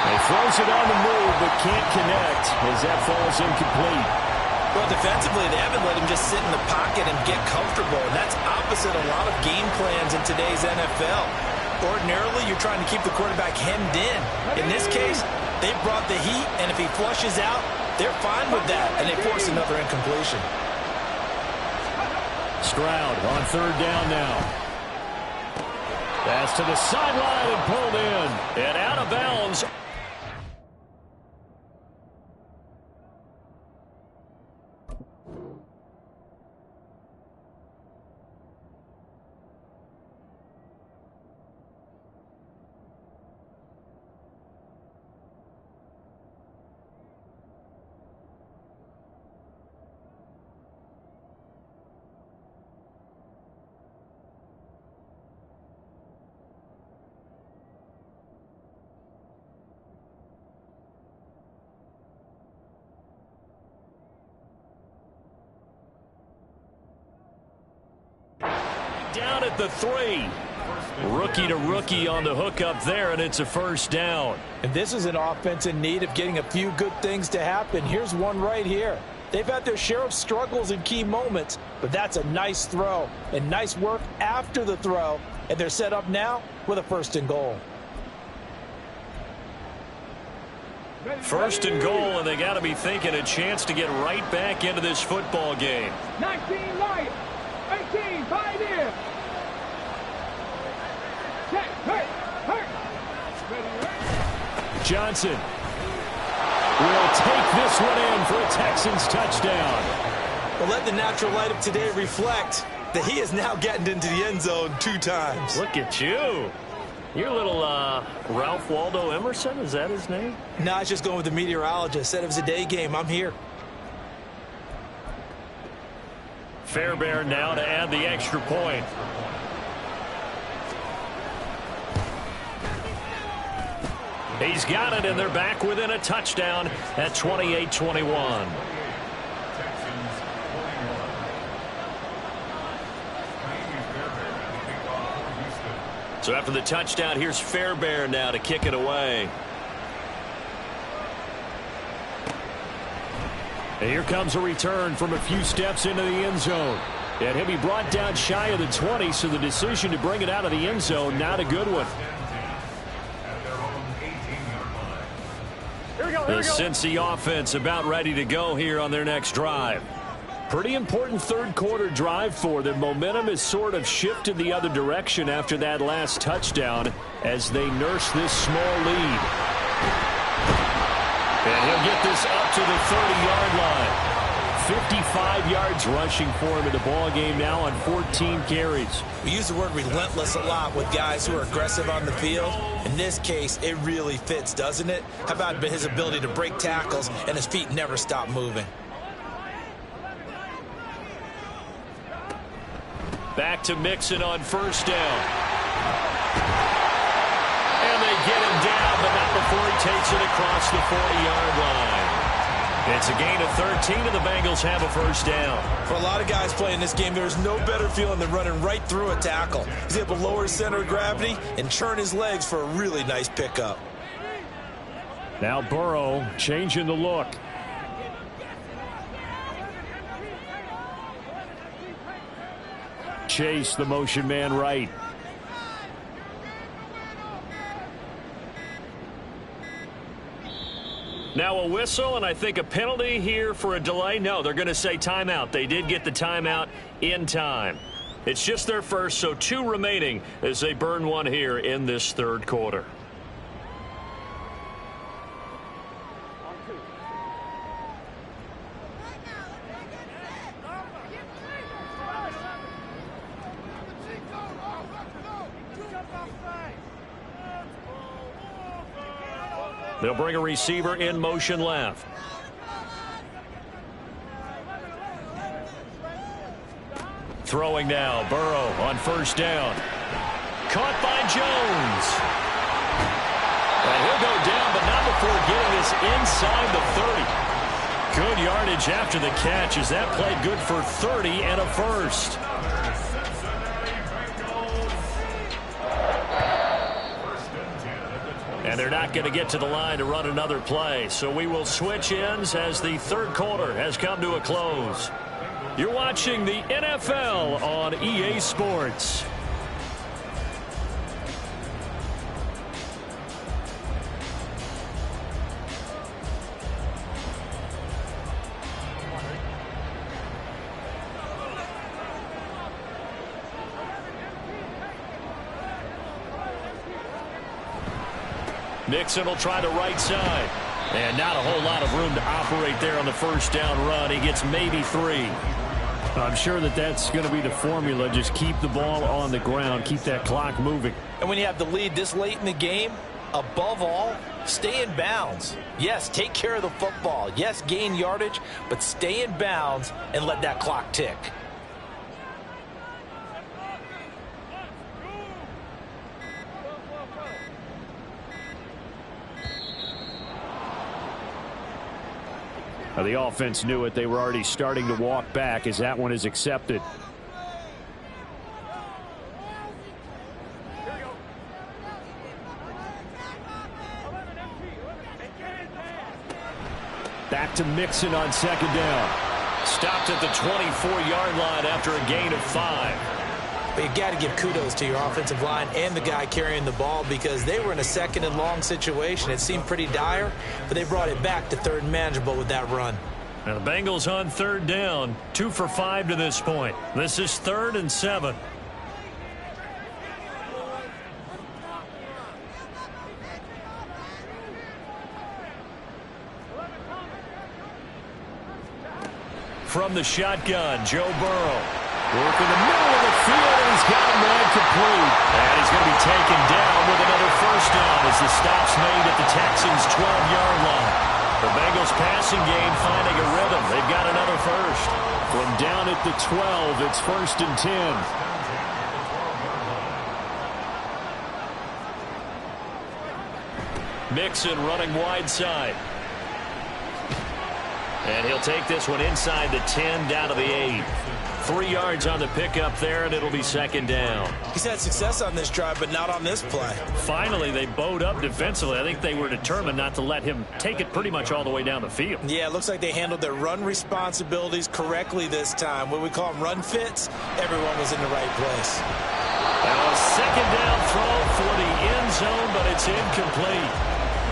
Speaker 1: He throws it on the move, but can't connect as that falls incomplete.
Speaker 2: Well, defensively, they haven't let him just sit in the pocket and get comfortable, and that's opposite a lot of game plans in today's NFL. Ordinarily, you're trying to keep the quarterback hemmed in. In this case, they brought the heat, and if he flushes out, they're fine with that, and they force another incompletion.
Speaker 1: Stroud on 3rd down now. Pass to the sideline and pulled in. And out of bounds. Down at the 3. Rookie to rookie on the hook up there, and it's a 1st down.
Speaker 2: And this is an offense in need of getting a few good things to happen. Here's one right here. They've had their share of struggles in key moments, but that's a nice throw and nice work after the throw. And they're set up now with a 1st and goal.
Speaker 1: 1st and goal, and they got to be thinking a chance to get right back into this football game.
Speaker 3: 19 right, 18 5 in. Check, hurt.
Speaker 1: Johnson will take this one in for a Texans touchdown.
Speaker 2: Well, let the natural light of today reflect that he is now getting into the end zone 2 times.
Speaker 1: Look at you. You're a little Ralph Waldo Emerson, is that his name?
Speaker 2: No, I was just going with the meteorologist. Said it was a day game. I'm here.
Speaker 1: Fairbairn now to add the extra point. He's got it, and they're back within a touchdown at 28-21. So after the touchdown, here's Fairbairn now to kick it away. And here comes a return from a few steps into the end zone. And he'll be brought down shy of the 20, so the decision to bring it out of the end zone, not a good one. The Cincy offense about ready to go here on their next drive. Pretty important 3rd quarter drive for them. Momentum has sort of shifted the other direction after that last touchdown as they nurse this small lead. And he'll get this up to the 30-yard line. 55 yards rushing for him in the ball game now on 14 carries.
Speaker 2: We use the word relentless a lot with guys who are aggressive on the field. In this case, it really fits, doesn't it? How about his ability to break tackles and his feet never stop moving?
Speaker 1: Back to Mixon on 1st down. And they get him down, but not before he takes it across the 40-yard line. It's a gain of 13, and the Bengals have a 1st down.
Speaker 2: For a lot of guys playing this game, there's no better feeling than running right through a tackle. He's able to lower his center of gravity and churn his legs for a really nice pickup.
Speaker 1: Now Burrow changing the look. Chase, the motion man right. Now a whistle, and I think a penalty here for a delay. No, they're going to say timeout. They did get the timeout in time. It's just their first, so 2 remaining as they burn one here in this 3rd quarter. They'll bring a receiver in motion left. Throwing now, Burrow on first down. Caught by Jones. And he'll go down, but not before getting this inside the 30. Good yardage after the catch as that played good for 30 and a first. And they're not going to get to the line to run another play. So we will switch ends as the third quarter has come to a close. You're watching the NFL on EA Sports. Mixon will try the right side. And not a whole lot of room to operate there on the first down run. He gets maybe 3.
Speaker 5: I'm sure that's going to be the formula. Just keep the ball on the ground. Keep that clock moving.
Speaker 2: And when you have the lead this late in the game, above all, stay in bounds. Yes, take care of the football. Yes, gain yardage, but stay in bounds and let that clock tick.
Speaker 5: Now, the offense knew it. They were already starting to walk back as that one is accepted. Back to Mixon on second down.
Speaker 1: Stopped at the 24-yard line after a gain of 5.
Speaker 2: But you got to give kudos to your offensive line and the guy carrying the ball because they were in a second and long situation. It seemed pretty dire, but they brought it back to third and manageable with that run.
Speaker 1: Now the Bengals on third down, 2 for 5 to this point. This is 3rd and 7. From the shotgun, Joe Burrow. Work in the middle of the field, and he's got him wide complete. And he's going to be taken down with another first down as the stop's made at the Texans' 12-yard line. The Bengals passing game finding a rhythm. They've got another first.
Speaker 5: From down at the 12, it's 1st and 10.
Speaker 1: Mixon running wide side. And he'll take this one inside the 10 down to the 8. 3 yards on the pickup there, and it'll be second down.
Speaker 2: He's had success on this drive, but not on this play.
Speaker 1: Finally, they bowed up defensively. I think they were determined not to let him take it pretty much all the way down the field.
Speaker 2: Yeah, it looks like they handled their run responsibilities correctly this time. What we call them run fits, everyone was in the right place.
Speaker 1: Now a second down throw for the end zone, but it's incomplete.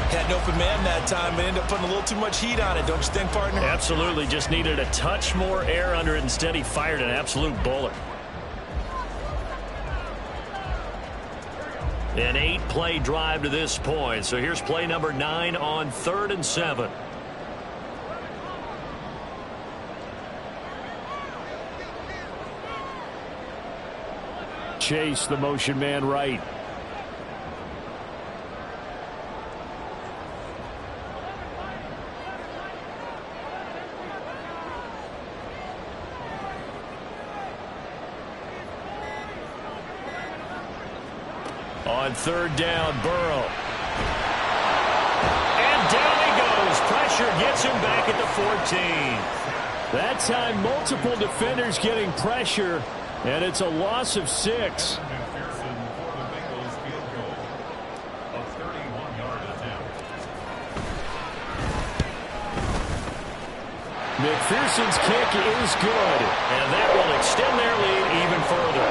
Speaker 2: Had an open man that time, but ended up putting a little too much heat on it, don't you think, partner?
Speaker 1: Absolutely. Just needed a touch more air under it. Instead, he fired an absolute bullet. An 8-play drive to this point. So here's play number 9 on 3rd and 7.
Speaker 5: Chase, the motion man right.
Speaker 1: On third down, Burrow. And down he goes. Pressure gets him back at the 14.
Speaker 5: That time, multiple defenders getting pressure, and it's a loss of 6.
Speaker 4: McPherson for the Bengals field goal of 31-yard attempt.
Speaker 5: McPherson's kick is good.
Speaker 1: And that will extend their lead even further.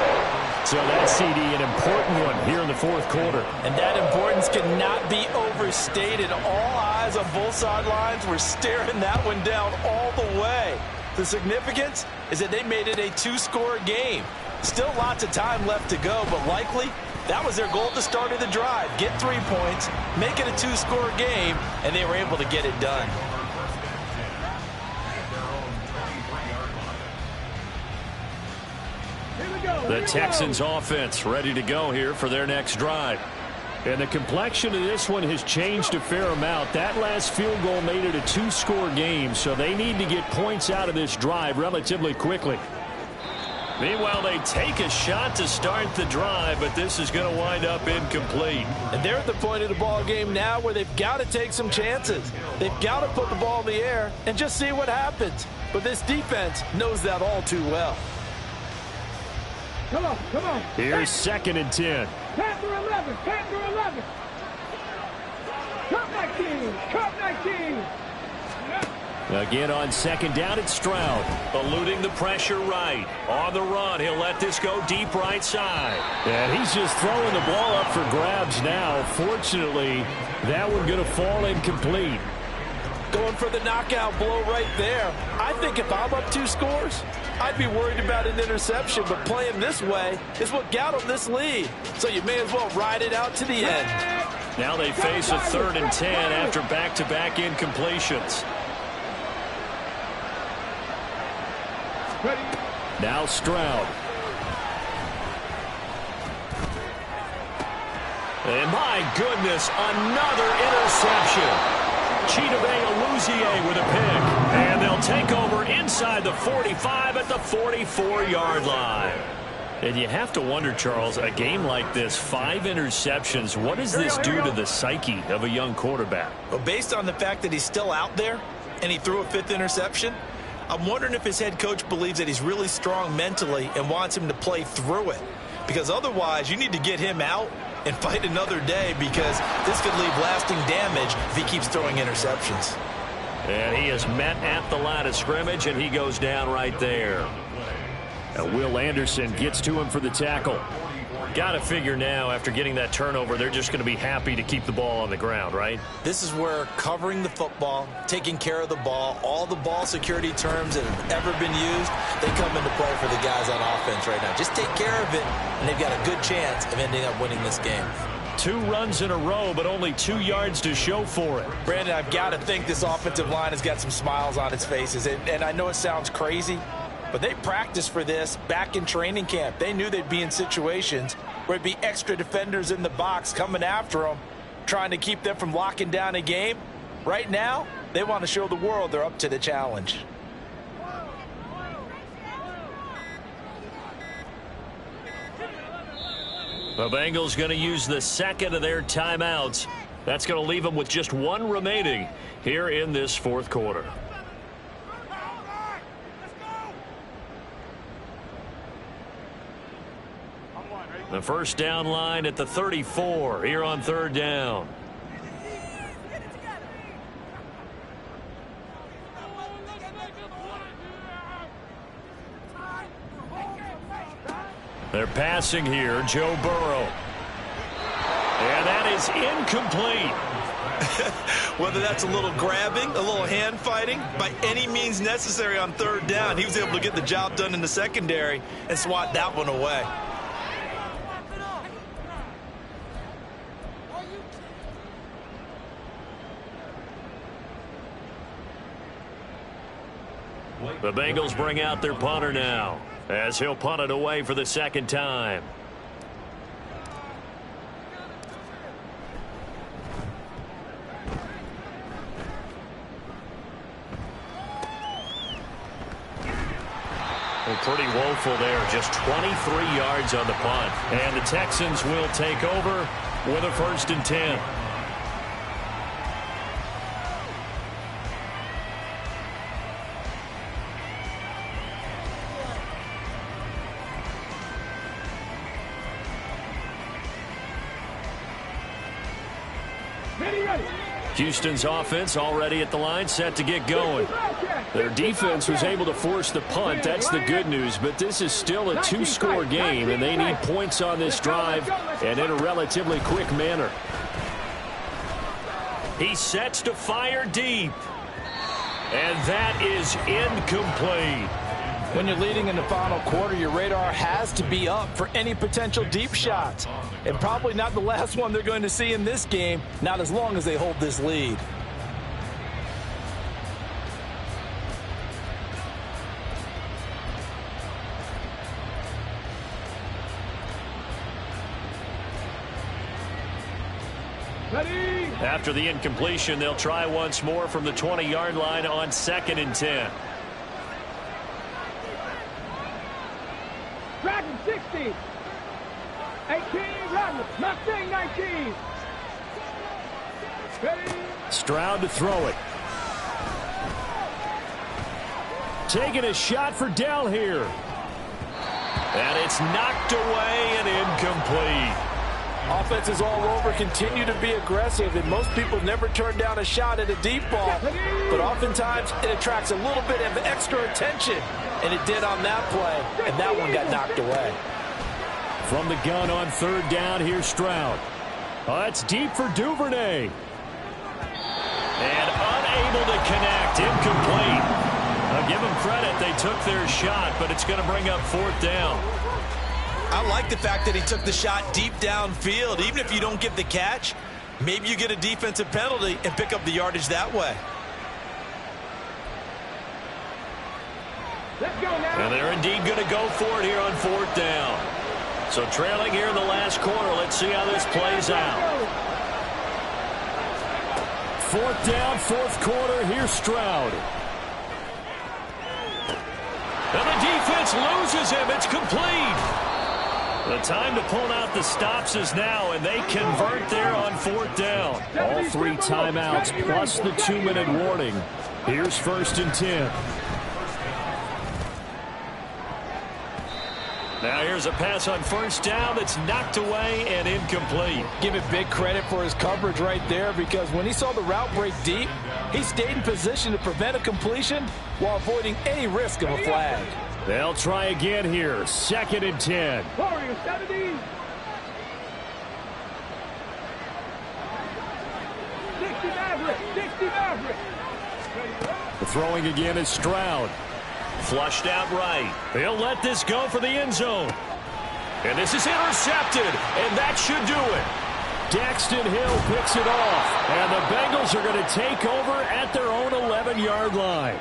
Speaker 5: So that CD, an important one here in the 4th quarter.
Speaker 2: And that importance cannot be overstated. All eyes on both sidelines were staring that one down all the way. The significance is that they made it a 2-score game. Still lots of time left to go, but likely that was their goal at the start of the drive. Get 3 points, make it a 2-score game, and they were able to get it done.
Speaker 1: The Texans offense ready to go here for their next drive.
Speaker 5: And the complexion of this one has changed a fair amount. That last field goal made it a 2-score game, so they need to get points out of this drive relatively quickly.
Speaker 1: Meanwhile, they take a shot to start the drive, but this is going to wind up incomplete.
Speaker 2: And they're at the point of the ball game now where they've got to take some chances. They've got to put the ball in the air and just see what happens. But this defense knows that all too well.
Speaker 3: Come on, come on.
Speaker 5: Here's 2nd and 10.
Speaker 3: Panther 11, Panther 11. Cut 19, cut 19.
Speaker 1: Again on 2nd down, it's Stroud. Eluding the pressure right. On the run, he'll let this go deep right side.
Speaker 5: And he's just throwing the ball up for grabs now. Fortunately, that one going to fall incomplete.
Speaker 2: Going for the knockout blow right there. I think if I'm up 2 scores, I'd be worried about an interception, but playing this way is what got them this lead. So you may as well ride it out to the end.
Speaker 1: Now they face a 3rd and 10 after back-to-back incompletions.
Speaker 5: Now Stroud.
Speaker 1: And my goodness, another interception. Chidobe Awuzie with a pick. And they'll take over inside the 45 at the 44-yard line. And you have to wonder, Charles, a game like this, 5 interceptions, what does this do to the psyche of a young quarterback?
Speaker 2: Well, based on the fact that he's still out there and he threw a 5th interception, I'm wondering if his head coach believes that he's really strong mentally and wants him to play through it. Because otherwise, you need to get him out and fight another day, because this could leave lasting damage if he keeps throwing interceptions.
Speaker 1: And he is met at the line of scrimmage, and he goes down right there.
Speaker 5: And Will Anderson gets to him for the tackle.
Speaker 1: Got to figure now, after getting that turnover, they're just going to be happy to keep the ball on the ground, right?
Speaker 2: This is where covering the football, taking care of the ball, all the ball security terms that have ever been used, they come into play for the guys on offense right now. Just take care of it, and they've got a good chance of ending up winning this game.
Speaker 1: 2 runs in a row, but only 2 yards to show for it.
Speaker 2: Brandon, I've got to think this offensive line has got some smiles on its faces, and I know it sounds crazy, but they practiced for this back in training camp. They knew they'd be in situations where there'd be extra defenders in the box coming after them, trying to keep them from locking down a game. Right now, they want to show the world they're up to the challenge.
Speaker 1: The Bengals going to use the 2nd of their timeouts. That's going to leave them with just 1 remaining here in this 4th quarter. The first down line at the 34 here on 3rd down. They're passing here, Joe Burrow. And that is incomplete.
Speaker 2: Whether that's a little grabbing, a little hand fighting, by any means necessary on 3rd down, he was able to get the job done in the secondary and swat that one away.
Speaker 1: The Bengals bring out their punter now, as he'll punt it away for the 2nd time. Well, pretty woeful there, just 23 yards on the punt. And the Texans will take over with a 1st and 10. Houston's offense already at the line, set to get going.
Speaker 5: Their defense was able to force the punt. That's the good news. But this is still a 2-score game, and they need points on this drive and in a relatively quick manner.
Speaker 1: He sets to fire deep. And that is incomplete.
Speaker 2: When you're leading in the final quarter, your radar has to be up for any potential deep shots. And probably not the last one they're going to see in this game, not as long as they hold this lead.
Speaker 1: After the incompletion, they'll try once more from the 20-yard line on 2nd and 10.
Speaker 3: 60. 18, run. Mustang 19. Ready.
Speaker 5: Stroud to throw it. Taking a shot for Dell here.
Speaker 1: And it's knocked away and incomplete.
Speaker 2: Offenses all over continue to be aggressive, and most people never turn down a shot at a deep ball. But oftentimes, it attracts a little bit of extra attention, and it did on that play, and that one got knocked away.
Speaker 5: From the gun on third down, here's Stroud. It's deep for Duvernay.
Speaker 1: And unable to connect, incomplete. I'll give them credit, they took their shot, but it's going to bring up fourth down.
Speaker 2: I like the fact that he took the shot deep downfield. Even if you don't get the catch, maybe you get a defensive penalty and pick up the yardage that way.
Speaker 3: Let's go now.
Speaker 1: And they're indeed going to go for it here on fourth down. So trailing here in the last quarter, let's see how this plays out.
Speaker 5: Fourth down, fourth quarter, here's Stroud.
Speaker 1: And the defense loses him. It's complete. The time to pull out the stops is now, and they convert there on fourth down.
Speaker 5: All three timeouts plus the 2-minute warning. Here's first and 10.
Speaker 1: Now here's a pass on first down that's knocked away and incomplete.
Speaker 2: Give it big credit for his coverage right there, because when he saw the route break deep, he stayed in position to prevent a completion while avoiding any risk of a flag.
Speaker 5: They'll try again here. Second and 10.
Speaker 3: Warriors 70. 60 Maverick. 60 Maverick.
Speaker 5: Throwing again is Stroud.
Speaker 1: Flushed out right. They'll let this go for the end zone. And this is intercepted, and that should do it.
Speaker 5: Daxton Hill picks it off, and the Bengals are going to take over at their own 11-yard line.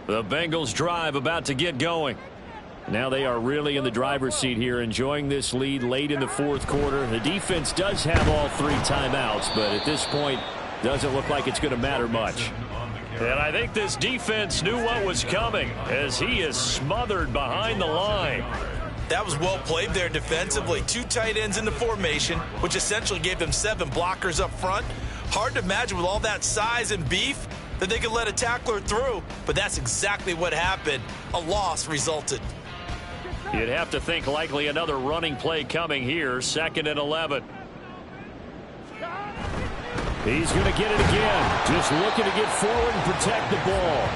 Speaker 5: The Bengals drive about to get going. Now they are really in the driver's seat here, enjoying this lead late in the fourth quarter. The defense does have all three timeouts, but at this point, doesn't look like it's going to matter much.
Speaker 1: And I think this defense knew what was coming, as he is smothered behind the line.
Speaker 2: That was well played there defensively. Two tight ends in the formation, which essentially gave them 7 blockers up front. Hard to imagine with all that size and beef that they could let a tackler through, but that's exactly what happened. A loss resulted.
Speaker 1: You'd have to think likely another running play coming here, 2nd and 11.
Speaker 5: He's going to get it again. Just looking to get forward and protect the ball.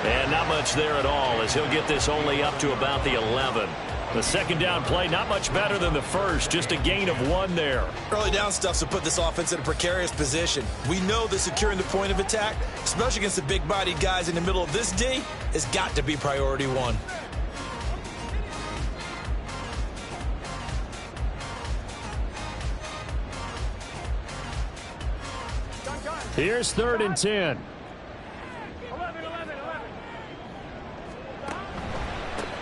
Speaker 1: And not much there at all, as he'll get this only up to about the 11. The second down play, not much better than the first, just a gain of 1 there.
Speaker 2: Early down stuff to put this offense in a precarious position. We know that securing the point of attack, especially against the big-bodied guys in the middle of this D, has got to be priority 1.
Speaker 5: Here's 3rd and 10.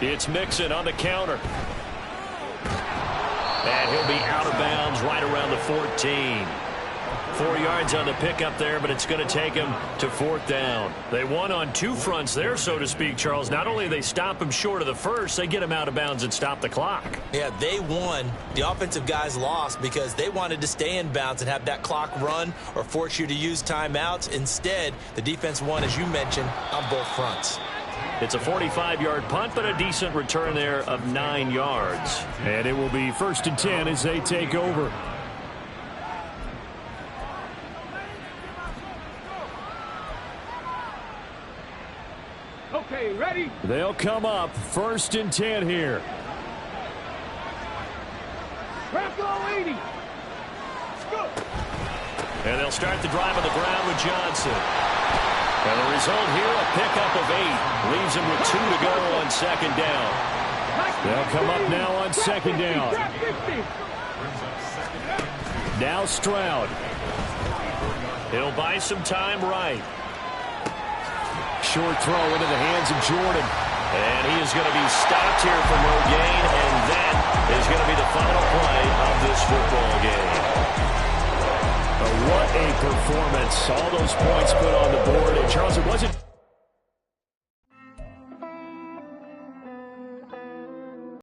Speaker 1: It's Mixon on the counter. And he'll be out of bounds right around the 14. 4 yards on the pickup there, but it's going to take him to 4th down. They won on 2 fronts there, so to speak, Charles. Not only do they stop him short of the first, they get him out of bounds and stop the clock.
Speaker 2: Yeah, they won. The offensive guys lost because they wanted to stay in bounds and have that clock run or force you to use timeouts. Instead, the defense won, as you mentioned, on both fronts.
Speaker 1: It's a 45-yard punt, but a decent return there of 9 yards.
Speaker 5: And it will be 1st and 10 as they take over.
Speaker 3: Okay, ready?
Speaker 5: They'll come up 1st and 10 here.
Speaker 3: Bronco 80.
Speaker 1: And they'll start the drive on the ground with Johnson. And the result here, a pickup of 8. Leaves him with 2 to go on 2nd down.
Speaker 5: They'll come up now on 2nd down. Now Stroud.
Speaker 1: He'll buy some time right.
Speaker 5: Short throw into the hands of Jordan.
Speaker 1: And he is going to be stopped here for no gain, and that is going to be the final play performance. All those points put on the board. And Charles, it wasn't